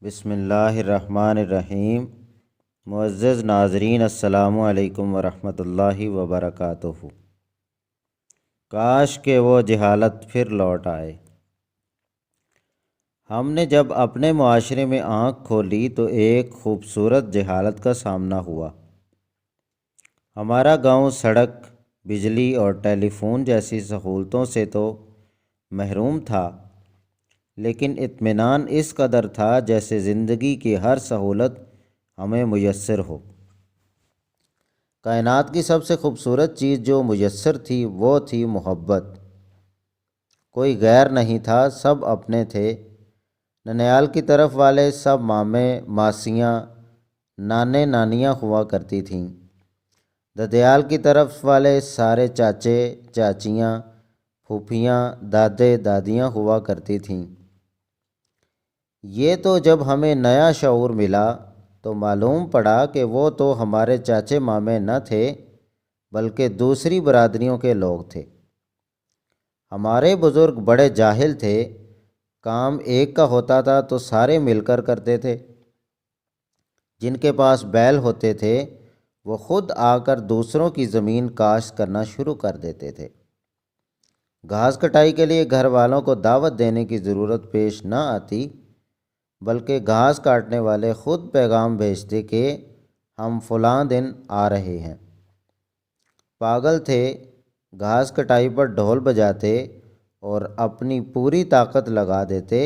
بسم اللہ الرحمن الرحیم۔ معزز ناظرین، السلام علیکم ورحمۃ اللہ وبرکاتہ۔ کاش کہ وہ جہالت پھر لوٹ آئے۔ ہم نے جب اپنے معاشرے میں آنکھ کھولی تو ایک خوبصورت جہالت کا سامنا ہوا۔ ہمارا گاؤں سڑک، بجلی اور ٹیلی فون جیسی سہولتوں سے تو محروم تھا، لیکن اطمینان اس قدر تھا جیسے زندگی کی ہر سہولت ہمیں میسر ہو۔ کائنات کی سب سے خوبصورت چیز جو میسر تھی وہ تھی محبت۔ کوئی غیر نہیں تھا، سب اپنے تھے۔ ننیال کی طرف والے سب مامے ماسیاں نانے نانیاں ہوا کرتی تھیں۔ ددیال کی طرف والے سارے چاچے چاچیاں پھوپھیاں دادے دادیاں ہوا کرتی تھیں۔ یہ تو جب ہمیں نیا شعور ملا تو معلوم پڑا کہ وہ تو ہمارے چاچے مامے نہ تھے بلکہ دوسری برادریوں کے لوگ تھے۔ ہمارے بزرگ بڑے جاہل تھے، کام ایک کا ہوتا تھا تو سارے مل کر کرتے تھے۔ جن کے پاس بیل ہوتے تھے وہ خود آ کر دوسروں کی زمین کاشت کرنا شروع کر دیتے تھے۔ گھاس کٹائی کے لیے گھر والوں کو دعوت دینے کی ضرورت پیش نہ آتی، بلکہ گھاس کاٹنے والے خود پیغام بھیجتے کہ ہم فلاں دن آ رہے ہیں۔ پاگل تھے، گھاس کٹائی پر ڈھول بجاتے اور اپنی پوری طاقت لگا دیتے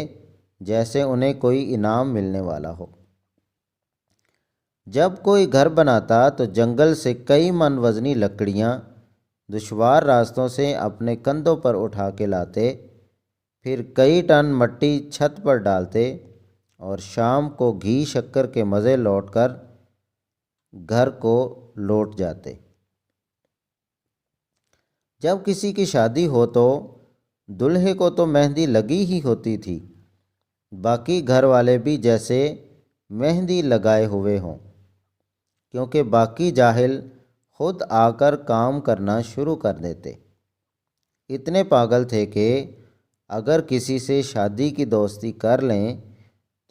جیسے انہیں کوئی انعام ملنے والا ہو۔ جب کوئی گھر بناتا تو جنگل سے کئی من وزنی لکڑیاں دشوار راستوں سے اپنے کندھوں پر اٹھا کے لاتے، پھر کئی ٹن مٹی چھت پر ڈالتے اور شام کو گھی شکر کے مزے لوٹ کر گھر کو لوٹ جاتے۔ جب کسی کی شادی ہو تو دلہے کو تو مہندی لگی ہی ہوتی تھی، باقی گھر والے بھی جیسے مہندی لگائے ہوئے ہوں، کیونکہ باقی جاہل خود آ کر کام کرنا شروع کر دیتے۔ اتنے پاگل تھے کہ اگر کسی سے شادی کی دوستی کر لیں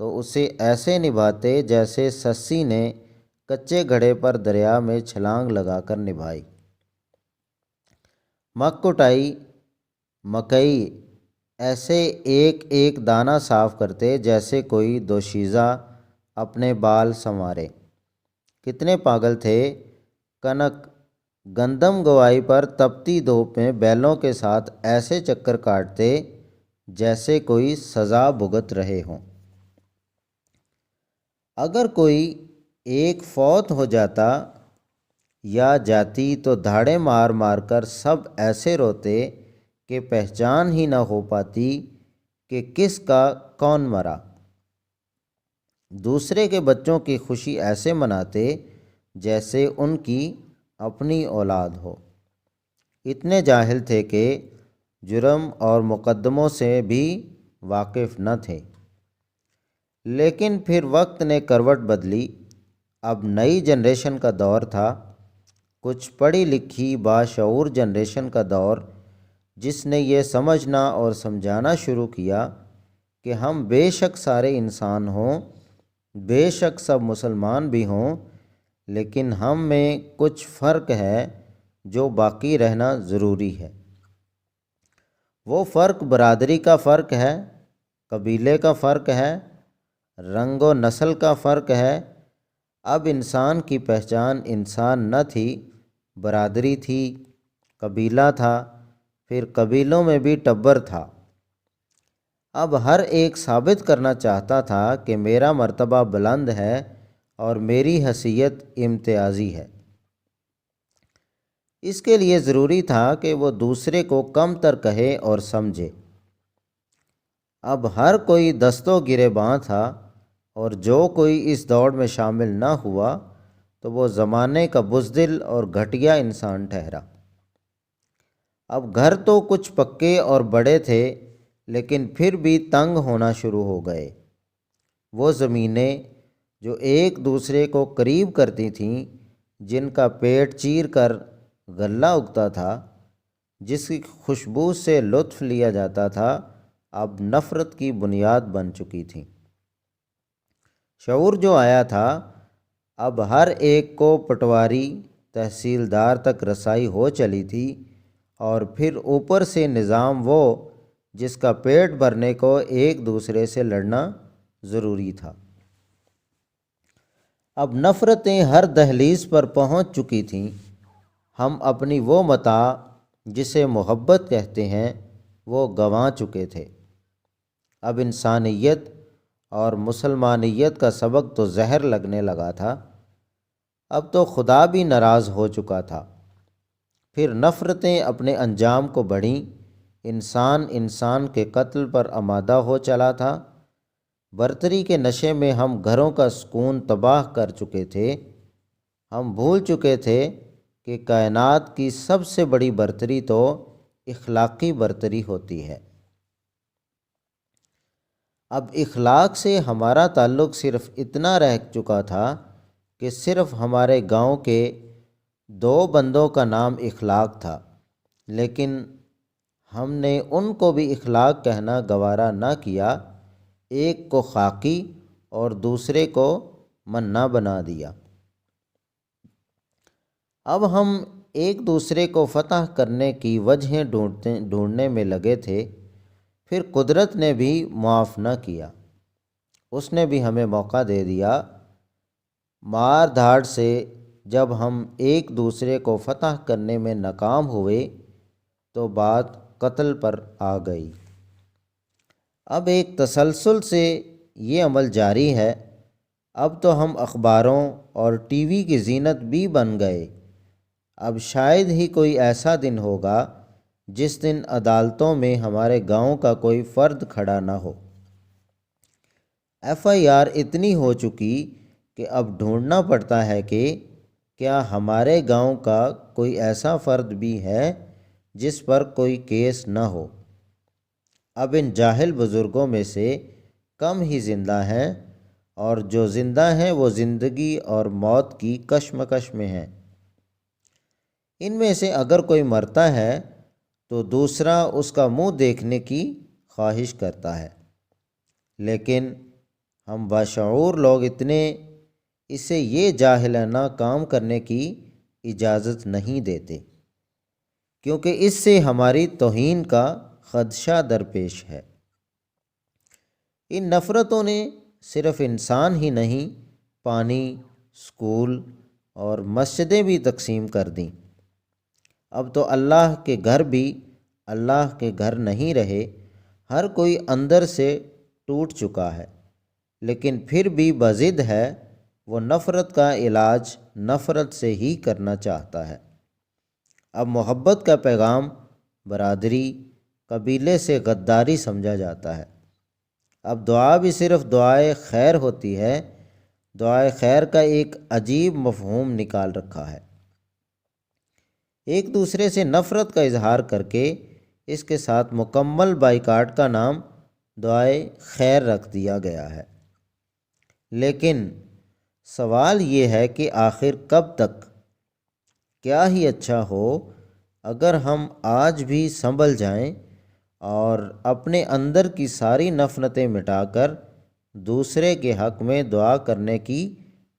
تو اسے ایسے نبھاتے جیسے سسی نے کچے گھڑے پر دریا میں چھلانگ لگا کر نبھائی۔ مک کٹائی، مکئی ایسے ایک ایک دانہ صاف کرتے جیسے کوئی دوشیزہ اپنے بال سنوارے۔ کتنے پاگل تھے، کنک گندم گوائی پر تپتی دھوپ میں بیلوں کے ساتھ ایسے چکر کاٹتے جیسے کوئی سزا بھگت رہے ہوں۔ اگر کوئی ایک فوت ہو جاتا یا جاتی تو دھاڑے مار مار کر سب ایسے روتے کہ پہچان ہی نہ ہو پاتی کہ کس کا کون مرا۔ دوسرے کے بچوں کی خوشی ایسے مناتے جیسے ان کی اپنی اولاد ہو۔ اتنے جاہل تھے کہ جرم اور مقدموں سے بھی واقف نہ تھے۔ لیکن پھر وقت نے کروٹ بدلی، اب نئی جنریشن کا دور تھا، کچھ پڑھی لکھی باشعور جنریشن کا دور، جس نے یہ سمجھنا اور سمجھانا شروع کیا کہ ہم بے شک سارے انسان ہوں، بے شک سب مسلمان بھی ہوں، لیکن ہم میں کچھ فرق ہے جو باقی رہنا ضروری ہے۔ وہ فرق برادری کا فرق ہے، قبیلے کا فرق ہے، رنگ و نسل کا فرق ہے۔ اب انسان کی پہچان انسان نہ تھی، برادری تھی، قبیلہ تھا، پھر قبیلوں میں بھی ٹبر تھا۔ اب ہر ایک ثابت کرنا چاہتا تھا کہ میرا مرتبہ بلند ہے اور میری حیثیت امتیازی ہے۔ اس کے لیے ضروری تھا کہ وہ دوسرے کو کم تر کہے اور سمجھے۔ اب ہر کوئی دست و گریباں تھا، اور جو کوئی اس دوڑ میں شامل نہ ہوا تو وہ زمانے کا بزدل اور گھٹیا انسان ٹھہرا۔ اب گھر تو کچھ پکے اور بڑے تھے، لیکن پھر بھی تنگ ہونا شروع ہو گئے۔ وہ زمینیں جو ایک دوسرے کو قریب کرتی تھیں، جن کا پیٹ چیر کر غلہ اگتا تھا، جس کی خوشبو سے لطف لیا جاتا تھا، اب نفرت کی بنیاد بن چکی تھیں۔ شعور جو آیا تھا، اب ہر ایک کو پٹواری تحصیلدار تک رسائی ہو چلی تھی، اور پھر اوپر سے نظام وہ جس کا پیٹ بھرنے کو ایک دوسرے سے لڑنا ضروری تھا۔ اب نفرتیں ہر دہلیز پر پہنچ چکی تھیں۔ ہم اپنی وہ متاع جسے محبت کہتے ہیں وہ گنوا چکے تھے۔ اب انسانیت اور مسلمانیت کا سبق تو زہر لگنے لگا تھا، اب تو خدا بھی ناراض ہو چکا تھا۔ پھر نفرتیں اپنے انجام کو بڑھیں، انسان انسان کے قتل پر آمادہ ہو چلا تھا۔ برتری کے نشے میں ہم گھروں کا سکون تباہ کر چکے تھے۔ ہم بھول چکے تھے کہ کائنات کی سب سے بڑی برتری تو اخلاقی برتری ہوتی ہے۔ اب اخلاق سے ہمارا تعلق صرف اتنا رہ چکا تھا کہ صرف ہمارے گاؤں کے 2 بندوں کا نام اخلاق تھا، لیکن ہم نے ان کو بھی اخلاق کہنا گوارا نہ کیا، ایک کو خاکی اور دوسرے کو منا بنا دیا۔ اب ہم ایک دوسرے کو فتح کرنے کی وجہیں ڈھونڈنے میں لگے تھے، پھر قدرت نے بھی معاف نہ کیا، اس نے بھی ہمیں موقع دے دیا۔ مار دھاڑ سے جب ہم ایک دوسرے کو فتح کرنے میں ناکام ہوئے تو بات قتل پر آ گئی۔ اب ایک تسلسل سے یہ عمل جاری ہے۔ اب تو ہم اخباروں اور ٹی وی کی زینت بھی بن گئے۔ اب شاید ہی کوئی ایسا دن ہوگا جس دن عدالتوں میں ہمارے گاؤں کا کوئی فرد کھڑا نہ ہو۔ FIR اتنی ہو چکی کہ اب ڈھونڈنا پڑتا ہے کہ کیا ہمارے گاؤں کا کوئی ایسا فرد بھی ہے جس پر کوئی کیس نہ ہو۔ اب ان جاہل بزرگوں میں سے کم ہی زندہ ہیں، اور جو زندہ ہیں وہ زندگی اور موت کی کشمکش میں ہیں۔ ان میں سے اگر کوئی مرتا ہے تو دوسرا اس کا منہ دیکھنے کی خواہش کرتا ہے، لیکن ہم باشعور لوگ اسے یہ جاہلانہ کام کرنے کی اجازت نہیں دیتے، کیونکہ اس سے ہماری توہین کا خدشہ درپیش ہے۔ ان نفرتوں نے صرف انسان ہی نہیں، پانی، اسکول اور مسجدیں بھی تقسیم کر دیں۔ اب تو اللہ کے گھر بھی اللہ کے گھر نہیں رہے، ہر کوئی اندر سے ٹوٹ چکا ہے، لیکن پھر بھی بضد ہے، وہ نفرت کا علاج نفرت سے ہی کرنا چاہتا ہے۔ اب محبت کا پیغام برادری، قبیلے سے غداری سمجھا جاتا ہے۔ اب دعا بھی صرف دعائے خیر ہوتی ہے، دعائے خیر کا ایک عجیب مفہوم نکال رکھا ہے۔ ایک دوسرے سے نفرت کا اظہار کر کے اس کے ساتھ مکمل بائیکاٹ کا نام دعائے خیر رکھ دیا گیا ہے۔ لیکن سوال یہ ہے کہ آخر کب تک؟ کیا ہی اچھا ہو اگر ہم آج بھی سنبھل جائیں اور اپنے اندر کی ساری نفرتیں مٹا کر دوسرے کے حق میں دعا کرنے کی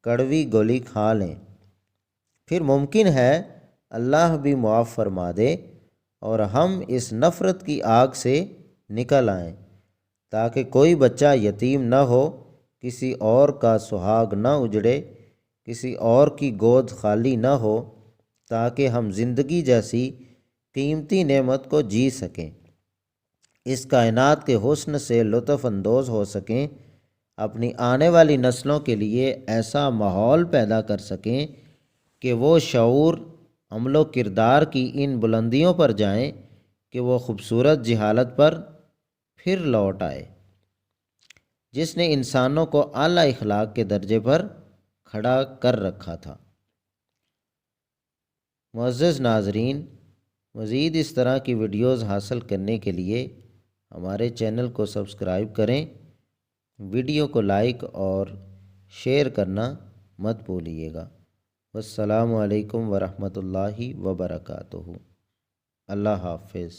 کڑوی گولی کھا لیں، پھر ممکن ہے اللہ بھی معاف فرما دے اور ہم اس نفرت کی آگ سے نکل آئیں، تاکہ کوئی بچہ یتیم نہ ہو، کسی اور کا سہاگ نہ اجڑے، کسی اور کی گود خالی نہ ہو، تاکہ ہم زندگی جیسی قیمتی نعمت کو جی سکیں، اس کائنات کے حسن سے لطف اندوز ہو سکیں، اپنی آنے والی نسلوں کے لیے ایسا ماحول پیدا کر سکیں کہ وہ شعور، عمل و کردار کی ان بلندیوں پر جائیں کہ وہ خوبصورت جہالت پر پھر لوٹ آئے، جس نے انسانوں کو اعلیٰ اخلاق کے درجے پر کھڑا کر رکھا تھا۔ معزز ناظرین، مزید اس طرح کی ویڈیوز حاصل کرنے کے لیے ہمارے چینل کو سبسکرائب کریں، ویڈیو کو لائک اور شیئر کرنا مت بھولیے گا۔ والسلام علیکم ورحمۃ اللہ وبرکاتہ۔ اللہ حافظ۔